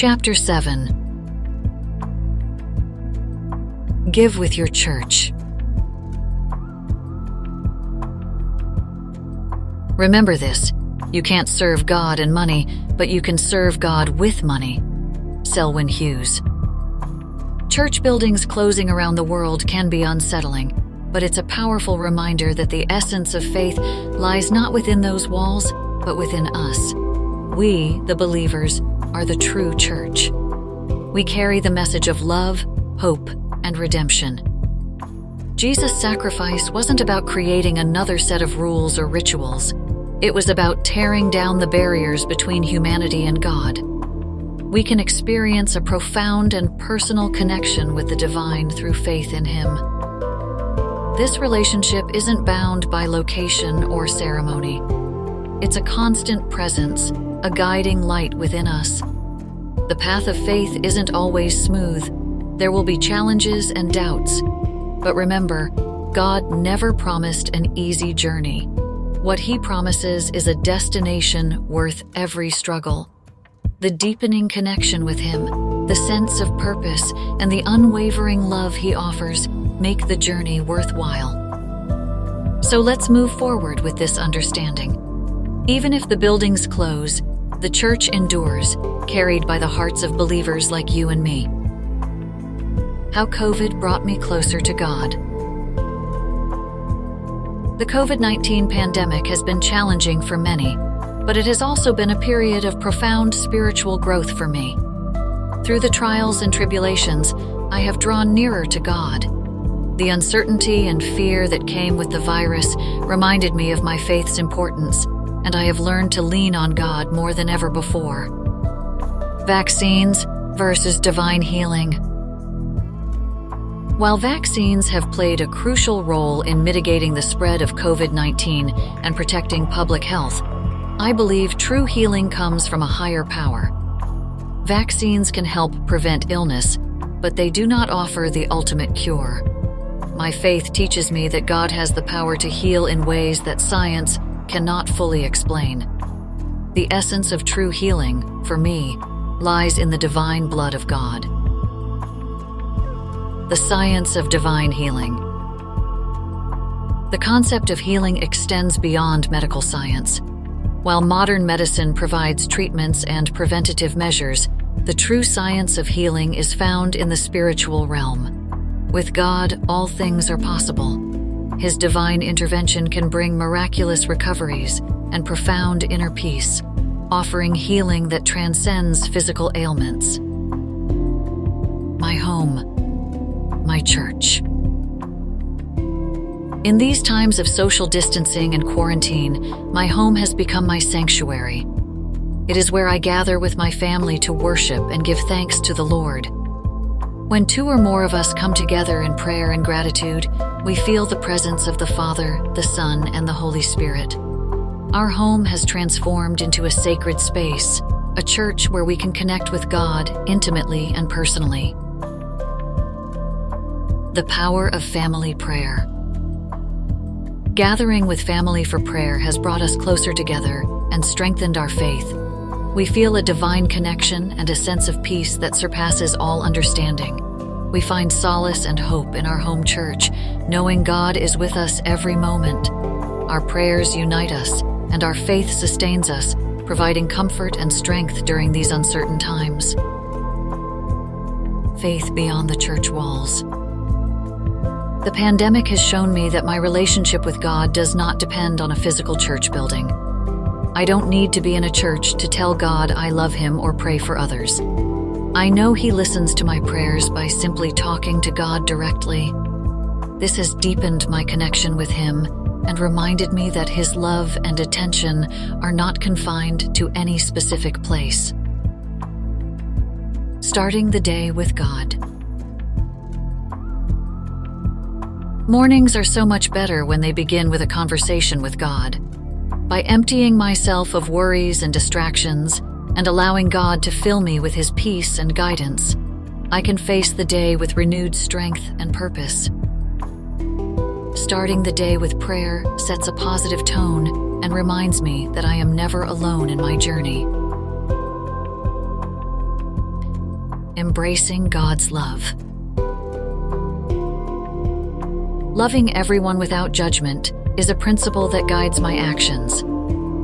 Chapter 7. Give with your church. Remember this: you can't serve God and money, but you can serve God with money. Selwyn Hughes. Church buildings closing around the world can be unsettling, but it's a powerful reminder that the essence of faith lies not within those walls, but within us. We, the believers, are the true church. We carry the message of love, hope, and redemption. Jesus' sacrifice wasn't about creating another set of rules or rituals. It was about tearing down the barriers between humanity and God. We can experience a profound and personal connection with the divine through faith in Him. This relationship isn't bound by location or ceremony. It's a constant presence, a guiding light within us. The path of faith isn't always smooth. There will be challenges and doubts. But remember, God never promised an easy journey. What He promises is a destination worth every struggle. The deepening connection with Him, the sense of purpose, and the unwavering love He offers make the journey worthwhile. So let's move forward with this understanding. Even if the buildings close, the church endures, carried by the hearts of believers like you and me. How COVID brought me closer to God. The COVID-19 pandemic has been challenging for many, but it has also been a period of profound spiritual growth for me. Through the trials and tribulations, I have drawn nearer to God. The uncertainty and fear that came with the virus reminded me of my faith's importance, and I have learned to lean on God more than ever before. Vaccines versus divine healing. While vaccines have played a crucial role in mitigating the spread of COVID-19 and protecting public health, I believe true healing comes from a higher power. Vaccines can help prevent illness, but they do not offer the ultimate cure. My faith teaches me that God has the power to heal in ways that science cannot fully explain. The essence of true healing, for me, lies in the divine blood of God. The science of divine healing. The concept of healing extends beyond medical science. While modern medicine provides treatments and preventative measures, the true science of healing is found in the spiritual realm. With God, all things are possible. His divine intervention can bring miraculous recoveries and profound inner peace, offering healing that transcends physical ailments. My home, my church. In these times of social distancing and quarantine, my home has become my sanctuary. It is where I gather with my family to worship and give thanks to the Lord. When two or more of us come together in prayer and gratitude, we feel the presence of the Father, the Son, and the Holy Spirit. Our home has transformed into a sacred space, a church where we can connect with God intimately and personally. The power of family prayer. Gathering with family for prayer has brought us closer together and strengthened our faith. We feel a divine connection and a sense of peace that surpasses all understanding. We find solace and hope in our home church, knowing God is with us every moment. Our prayers unite us, and our faith sustains us, providing comfort and strength during these uncertain times. Faith beyond the church walls. The pandemic has shown me that my relationship with God does not depend on a physical church building. I don't need to be in a church to tell God I love Him or pray for others. I know He listens to my prayers by simply talking to God directly. This has deepened my connection with Him and reminded me that His love and attention are not confined to any specific place. Starting the day with God. Mornings are so much better when they begin with a conversation with God. By emptying myself of worries and distractions and allowing God to fill me with His peace and guidance, I can face the day with renewed strength and purpose. Starting the day with prayer sets a positive tone and reminds me that I am never alone in my journey. embracing God's love. Loving everyone without judgment is a principle that guides my actions.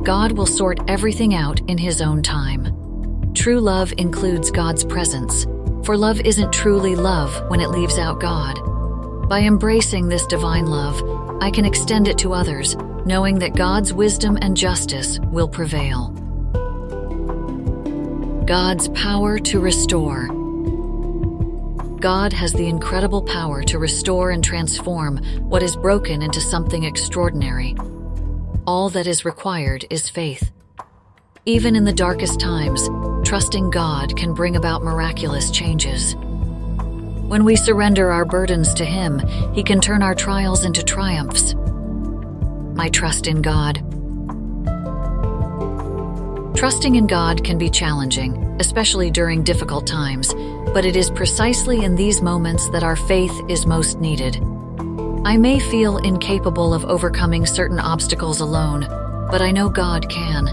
God will sort everything out in His own time. True love includes God's presence, for love isn't truly love when it leaves out God. By embracing this divine love, I can extend it to others, knowing that God's wisdom and justice will prevail. God's power to restore. God has the incredible power to restore and transform what is broken into something extraordinary. All that is required is faith. Even in the darkest times, trusting God can bring about miraculous changes. When we surrender our burdens to Him, He can turn our trials into triumphs. My trust in God. Trusting in God can be challenging, especially during difficult times, but it is precisely in these moments that our faith is most needed. I may feel incapable of overcoming certain obstacles alone, but I know God can.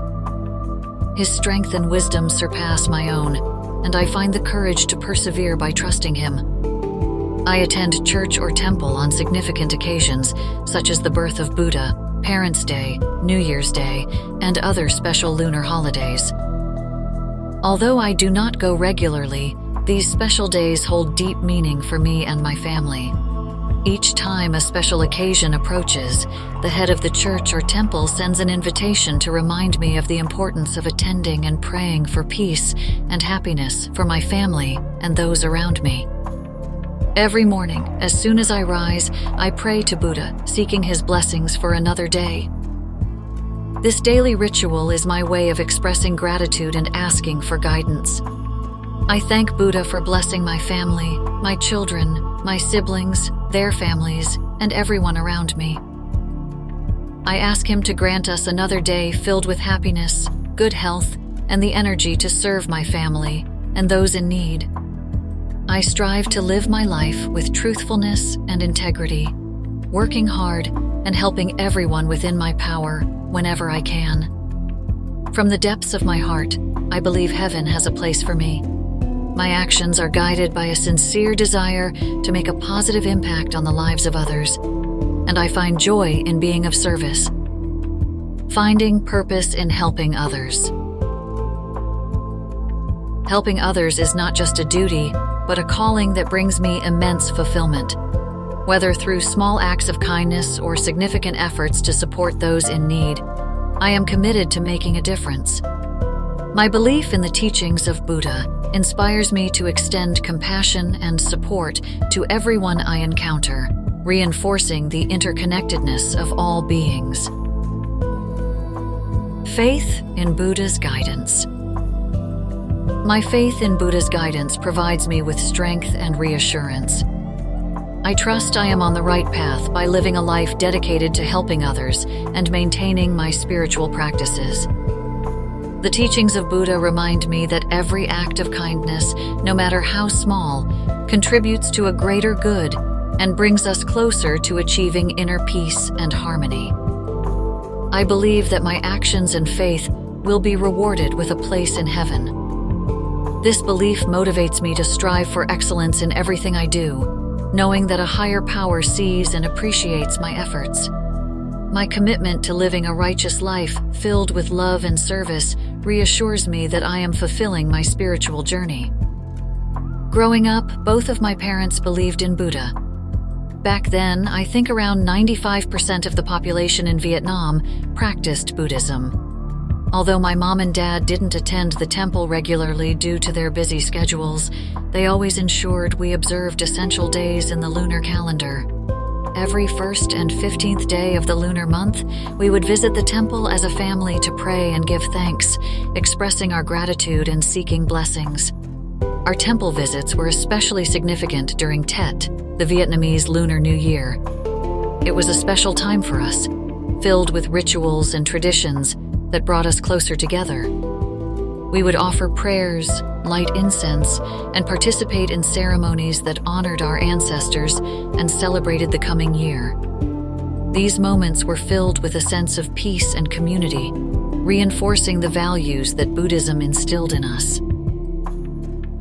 His strength and wisdom surpass my own, and I find the courage to persevere by trusting Him. I attend church or temple on significant occasions, such as the birth of Buddha, Parents' Day, New Year's Day, and other special lunar holidays. Although I do not go regularly, these special days hold deep meaning for me and my family. Each time a special occasion approaches, the head of the church or temple sends an invitation to remind me of the importance of attending and praying for peace and happiness for my family and those around me. Every morning, as soon as I rise, I pray to Buddha, seeking his blessings for another day. This daily ritual is my way of expressing gratitude and asking for guidance. I thank Buddha for blessing my family, my children, my siblings, their families, and everyone around me. I ask him to grant us another day filled with happiness, good health, and the energy to serve my family and those in need. I strive to live my life with truthfulness and integrity, working hard and helping everyone within my power whenever I can. From the depths of my heart, I believe heaven has a place for me. My actions are guided by a sincere desire to make a positive impact on the lives of others, and I find joy in being of service. Finding purpose in helping others. Helping others is not just a duty, but a calling that brings me immense fulfillment. Whether through small acts of kindness or significant efforts to support those in need, I am committed to making a difference. My belief in the teachings of Buddha inspires me to extend compassion and support to everyone I encounter, reinforcing the interconnectedness of all beings. Faith in Buddha's guidance. My faith in Buddha's guidance provides me with strength and reassurance. I trust I am on the right path by living a life dedicated to helping others and maintaining my spiritual practices. The teachings of Buddha remind me that every act of kindness, no matter how small, contributes to a greater good and brings us closer to achieving inner peace and harmony. I believe that my actions and faith will be rewarded with a place in heaven. This belief motivates me to strive for excellence in everything I do, knowing that a higher power sees and appreciates my efforts. My commitment to living a righteous life filled with love and service reassures me that I am fulfilling my spiritual journey. Growing up, both of my parents believed in Buddha. Back then, I think around 95% of the population in Vietnam practiced Buddhism. Although my mom and dad didn't attend the temple regularly due to their busy schedules, they always ensured we observed essential days in the lunar calendar. Every 1st and 15th day of the lunar month, we would visit the temple as a family to pray and give thanks, expressing our gratitude and seeking blessings. Our temple visits were especially significant during Nhat, the Vietnamese Lunar New Year. It was a special time for us, filled with rituals and traditions that brought us closer together. We would offer prayers, light incense, and participate in ceremonies that honored our ancestors and celebrated the coming year. These moments were filled with a sense of peace and community, reinforcing the values that Buddhism instilled in us.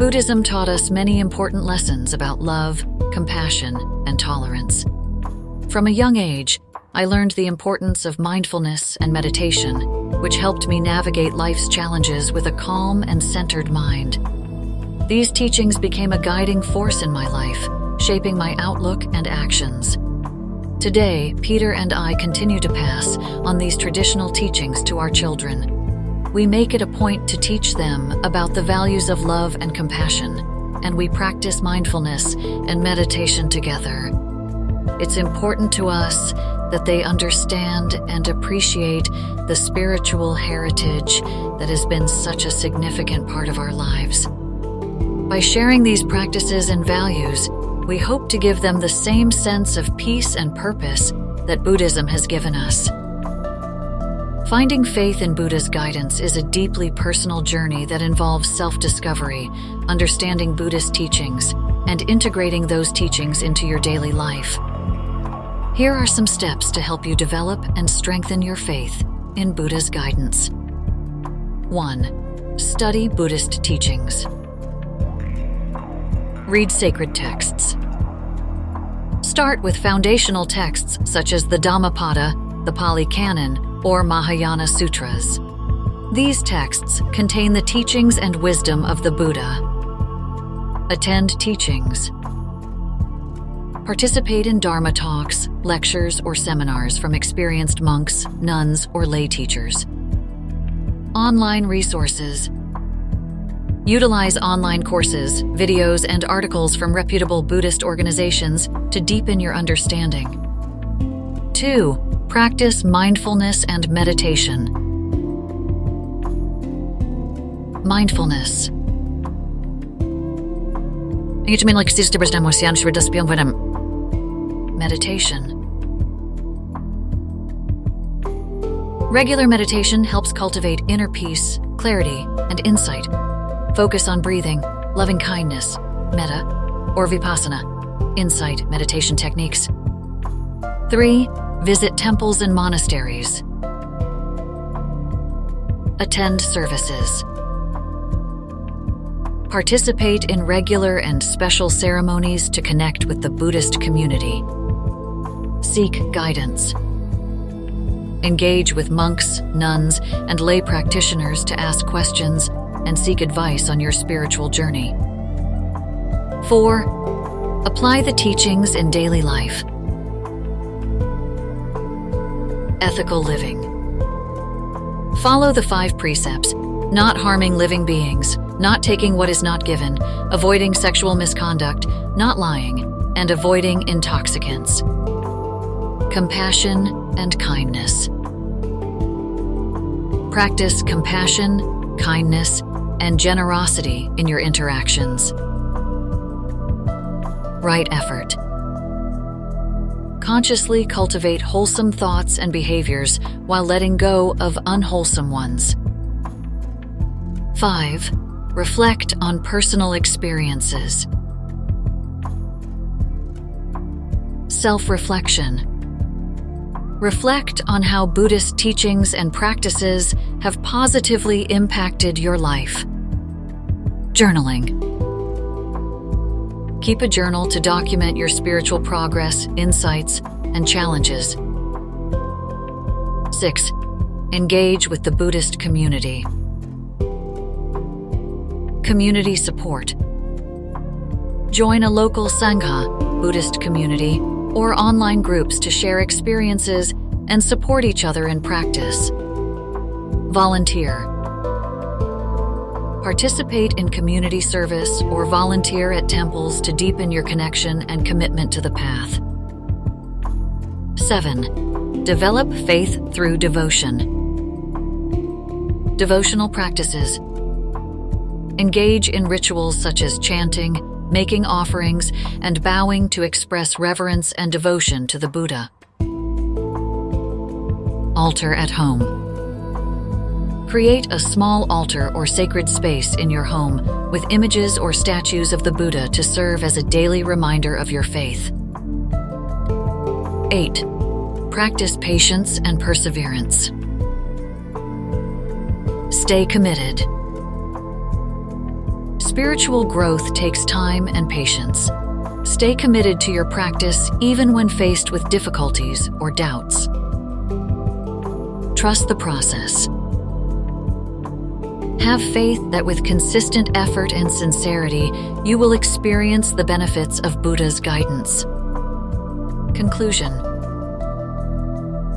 Buddhism taught us many important lessons about love, compassion, and tolerance. From a young age, I learned the importance of mindfulness and meditation, which helped me navigate life's challenges with a calm and centered mind. These teachings became a guiding force in my life, shaping my outlook and actions. Today, Peter and I continue to pass on these traditional teachings to our children. We make it a point to teach them about the values of love and compassion, and we practice mindfulness and meditation together. It's important to us that they understand and appreciate the spiritual heritage that has been such a significant part of our lives. By sharing these practices and values, we hope to give them the same sense of peace and purpose that Buddhism has given us. Finding faith in Buddha's guidance is a deeply personal journey that involves self-discovery, understanding Buddhist teachings, and integrating those teachings into your daily life. Here are some steps to help you develop and strengthen your faith in Buddha's guidance. 1. Study Buddhist teachings. Read sacred texts. Start with foundational texts such as the Dhammapada, the Pali Canon, or Mahayana Sutras. These texts contain the teachings and wisdom of the Buddha. Attend teachings. Participate in Dharma talks, lectures, or seminars from experienced monks, nuns, or lay teachers. Online resources. Utilize online courses, videos, and articles from reputable Buddhist organizations to deepen your understanding. 2. Practice mindfulness and meditation. Mindfulness. Meditation. Regular meditation helps cultivate inner peace, clarity, and insight. Focus on breathing, loving kindness, metta, or vipassana, insight meditation techniques. 3. Visit temples and monasteries. Attend services. Participate in regular and special ceremonies to connect with the Buddhist community. Seek guidance. Engage with monks, nuns, and lay practitioners to ask questions and seek advice on your spiritual journey. 4. Apply the teachings in daily life. Ethical living. Follow the 5 precepts: not harming living beings, not taking what is not given, avoiding sexual misconduct, not lying, and avoiding intoxicants. Compassion and kindness. Practice compassion, kindness, and generosity in your interactions. Right effort. Consciously cultivate wholesome thoughts and behaviors while letting go of unwholesome ones. 5. Reflect on personal experiences. Self-reflection. Reflect on how Buddhist teachings and practices have positively impacted your life. Journaling. Keep a journal to document your spiritual progress, insights, and challenges. 6. Engage with the Buddhist community. Community support. Join a local Sangha, Buddhist community, or online groups to share experiences and support each other in practice. Volunteer. Participate in community service or volunteer at temples to deepen your connection and commitment to the path. 7. Develop faith through devotion. Devotional practices. Engage in rituals such as chanting, making offerings, and bowing to express reverence and devotion to the Buddha. Altar at home. Create a small altar or sacred space in your home with images or statues of the Buddha to serve as a daily reminder of your faith. 8. Practice patience and perseverance. Stay committed. Spiritual growth takes time and patience. Stay committed to your practice even when faced with difficulties or doubts. Trust the process. Have faith that with consistent effort and sincerity, you will experience the benefits of Buddha's guidance. Conclusion.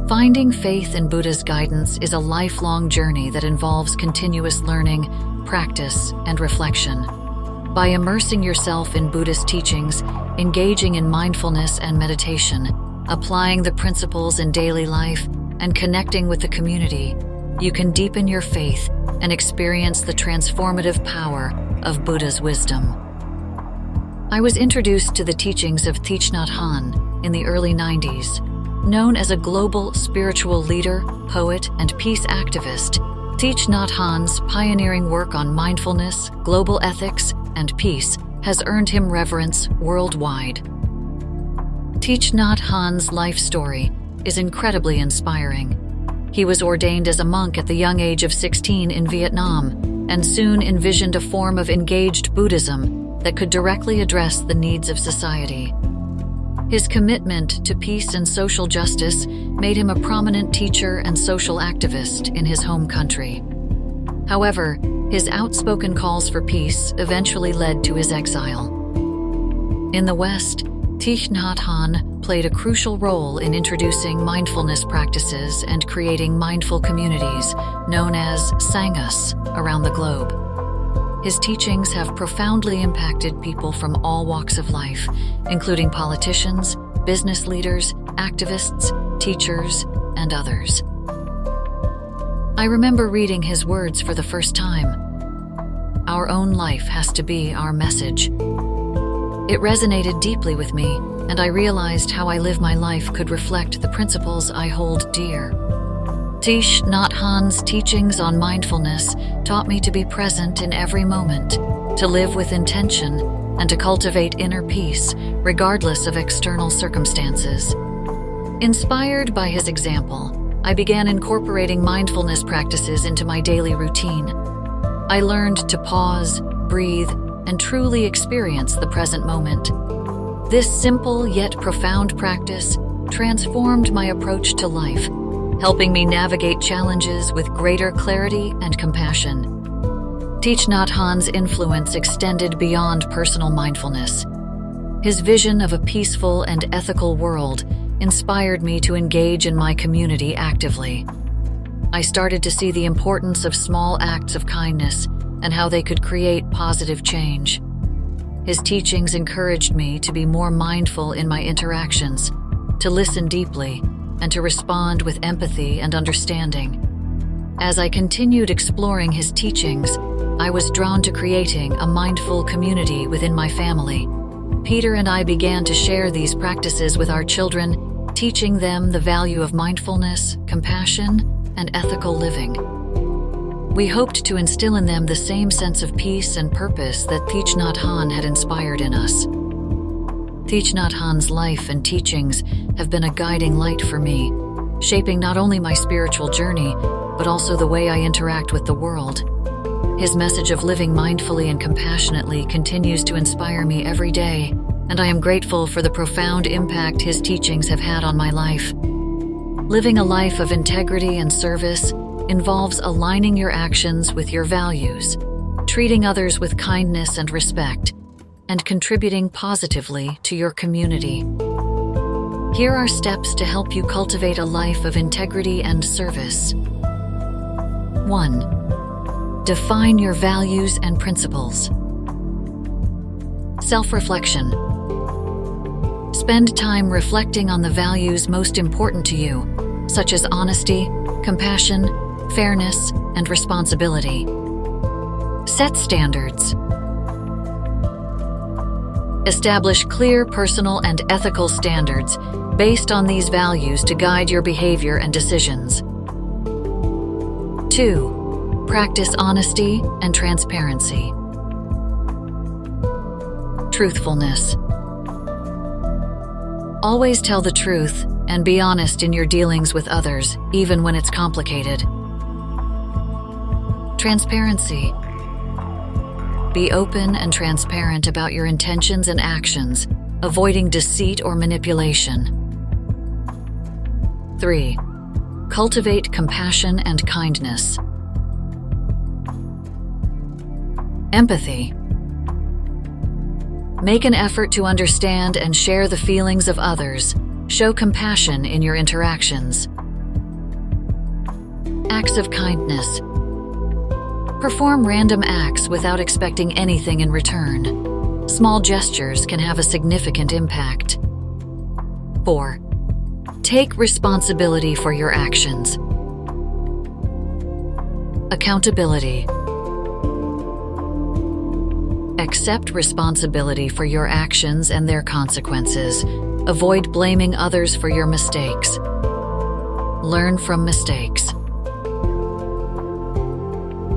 Finding faith in Buddha's guidance is a lifelong journey that involves continuous learning, practice, and reflection. By immersing yourself in Buddhist teachings, engaging in mindfulness and meditation, applying the principles in daily life, and connecting with the community, you can deepen your faith and experience the transformative power of Buddha's wisdom. I was introduced to the teachings of Thich Nhat Hanh in the early 90s. Known as a global spiritual leader, poet, and peace activist, Thich Nhat Hanh's pioneering work on mindfulness, global ethics, and peace has earned him reverence worldwide. Thich Nhat Hanh's life story is incredibly inspiring. He was ordained as a monk at the young age of 16 in Vietnam, and soon envisioned a form of engaged Buddhism that could directly address the needs of society. His commitment to peace and social justice made him a prominent teacher and social activist in his home country. However, his outspoken calls for peace eventually led to his exile. In the West, Thich Nhat Hanh played a crucial role in introducing mindfulness practices and creating mindful communities, known as sanghas, around the globe. His teachings have profoundly impacted people from all walks of life, including politicians, business leaders, activists, teachers, and others. I remember reading his words for the first time. Our own life has to be our message. It resonated deeply with me, and I realized how I live my life could reflect the principles I hold dear. Thich Nhat Hanh's teachings on mindfulness taught me to be present in every moment, to live with intention, and to cultivate inner peace, regardless of external circumstances. Inspired by his example, I began incorporating mindfulness practices into my daily routine. I learned to pause, breathe, and truly experience the present moment. This simple yet profound practice transformed my approach to life, helping me navigate challenges with greater clarity and compassion. Thich Nhat Hanh's influence extended beyond personal mindfulness. His vision of a peaceful and ethical world inspired me to engage in my community actively. I started to see the importance of small acts of kindness and how they could create positive change. His teachings encouraged me to be more mindful in my interactions, to listen deeply, and to respond with empathy and understanding. As I continued exploring his teachings, I was drawn to creating a mindful community within my family. Peter and I began to share these practices with our children, teaching them the value of mindfulness, compassion, and ethical living. We hoped to instill in them the same sense of peace and purpose that Thich Nhat Hanh had inspired in us. Thich Nhat Hanh's life and teachings have been a guiding light for me, shaping not only my spiritual journey, but also the way I interact with the world. His message of living mindfully and compassionately continues to inspire me every day, and I am grateful for the profound impact his teachings have had on my life. Living a life of integrity and service involves aligning your actions with your values, treating others with kindness and respect, and contributing positively to your community. Here are steps to help you cultivate a life of integrity and service. 1. Define your values and principles. Self-reflection. Spend time reflecting on the values most important to you, such as honesty, compassion, fairness, and responsibility. Set standards. Establish clear personal and ethical standards based on these values to guide your behavior and decisions. 2. Practice honesty and transparency. Truthfulness. Always tell the truth and be honest in your dealings with others, even when it's complicated. Transparency. Be open and transparent about your intentions and actions, avoiding deceit or manipulation. 3. Cultivate compassion and kindness. Empathy. Make an effort to understand and share the feelings of others. Show compassion in your interactions. Acts of kindness. Perform random acts without expecting anything in return. Small gestures can have a significant impact. 4. Take responsibility for your actions. Accountability. Accept responsibility for your actions and their consequences. Avoid blaming others for your mistakes. Learn from mistakes.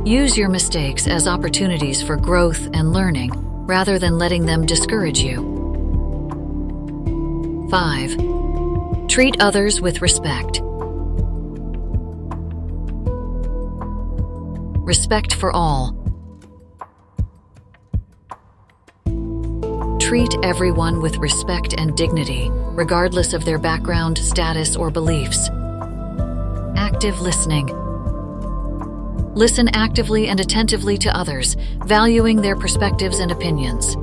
Use your mistakes as opportunities for growth and learning, rather than letting them discourage you. 5. Treat others with respect. Respect for all. Treat everyone with respect and dignity, regardless of their background, status, or beliefs. Active listening. Listen actively and attentively to others, valuing their perspectives and opinions.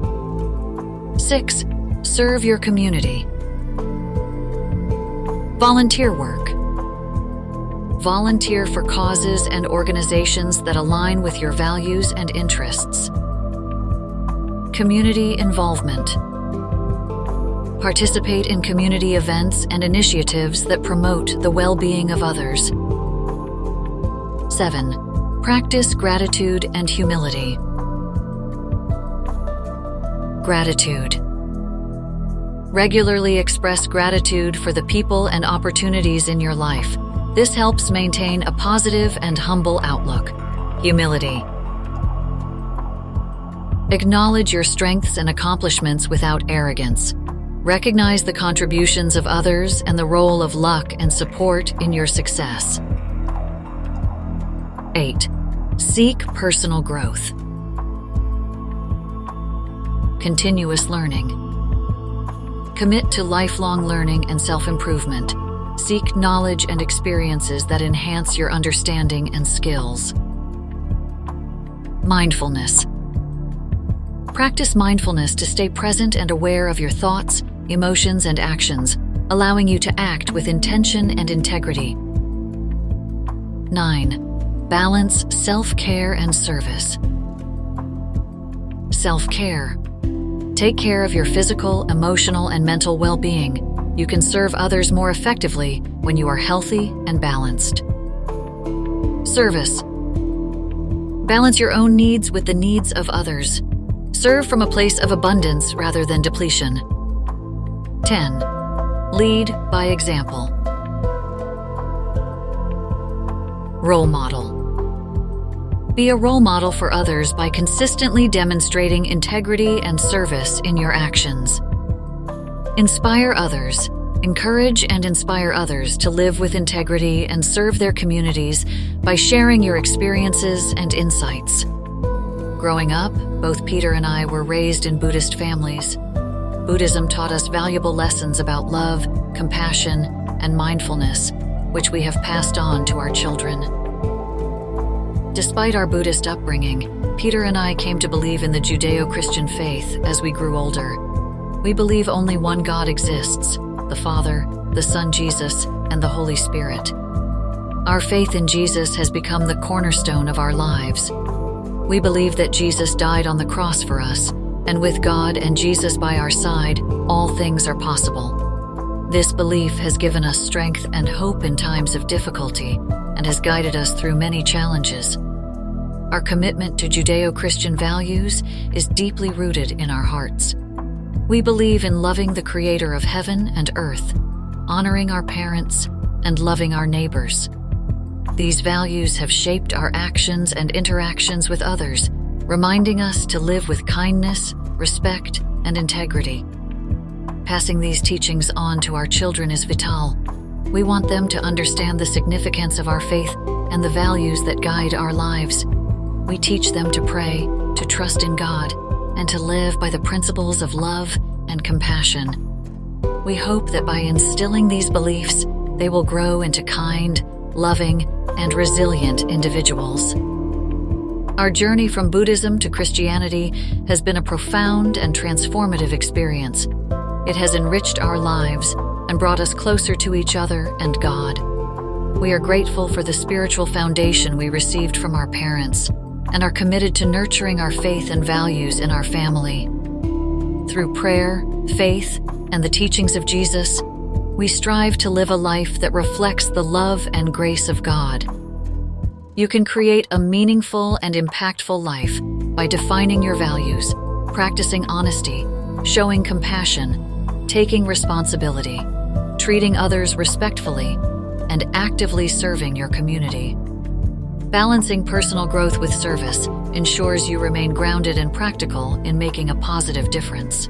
6. Serve your community. Volunteer work. Volunteer for causes and organizations that align with your values and interests. Community involvement. Participate in community events and initiatives that promote the well-being of others. 7. Practice gratitude and humility. Gratitude. Regularly express gratitude for the people and opportunities in your life. This helps maintain a positive and humble outlook. Humility. Acknowledge your strengths and accomplishments without arrogance. Recognize the contributions of others and the role of luck and support in your success. 8. Seek personal growth. Continuous learning. Commit to lifelong learning and self-improvement. Seek knowledge and experiences that enhance your understanding and skills. Mindfulness. Practice mindfulness to stay present and aware of your thoughts, emotions, and actions, allowing you to act with intention and integrity. 9. Balance self-care and service. Self-care. Take care of your physical, emotional, and mental well-being. You can serve others more effectively when you are healthy and balanced. Service. Balance your own needs with the needs of others. Serve from a place of abundance rather than depletion. 10. Lead by example. Role model. Be a role model for others by consistently demonstrating integrity and service in your actions. Inspire others. Encourage and inspire others to live with integrity and serve their communities by sharing your experiences and insights. Growing up, both Peter and I were raised in Buddhist families. Buddhism taught us valuable lessons about love, compassion, and mindfulness, which we have passed on to our children. Despite our Buddhist upbringing, Peter and I came to believe in the Judeo-Christian faith as we grew older. We believe only one God exists, the Father, the Son Jesus, and the Holy Spirit. Our faith in Jesus has become the cornerstone of our lives. We believe that Jesus died on the cross for us, and with God and Jesus by our side, all things are possible. This belief has given us strength and hope in times of difficulty and has guided us through many challenges. Our commitment to Judeo-Christian values is deeply rooted in our hearts. We believe in loving the Creator of heaven and earth, honoring our parents, and loving our neighbors. These values have shaped our actions and interactions with others, reminding us to live with kindness, respect, and integrity. Passing these teachings on to our children is vital. We want them to understand the significance of our faith and the values that guide our lives. We teach them to pray, to trust in God, and to live by the principles of love and compassion. We hope that by instilling these beliefs, they will grow into kind, loving, and resilient individuals. Our journey from Buddhism to Christianity has been a profound and transformative experience. It has enriched our lives and brought us closer to each other and God. We are grateful for the spiritual foundation we received from our parents and are committed to nurturing our faith and values in our family. Through prayer, faith, and the teachings of Jesus, we strive to live a life that reflects the love and grace of God. You can create a meaningful and impactful life by defining your values, practicing honesty, showing compassion, taking responsibility, treating others respectfully, and actively serving your community. Balancing personal growth with service ensures you remain grounded and practical in making a positive difference.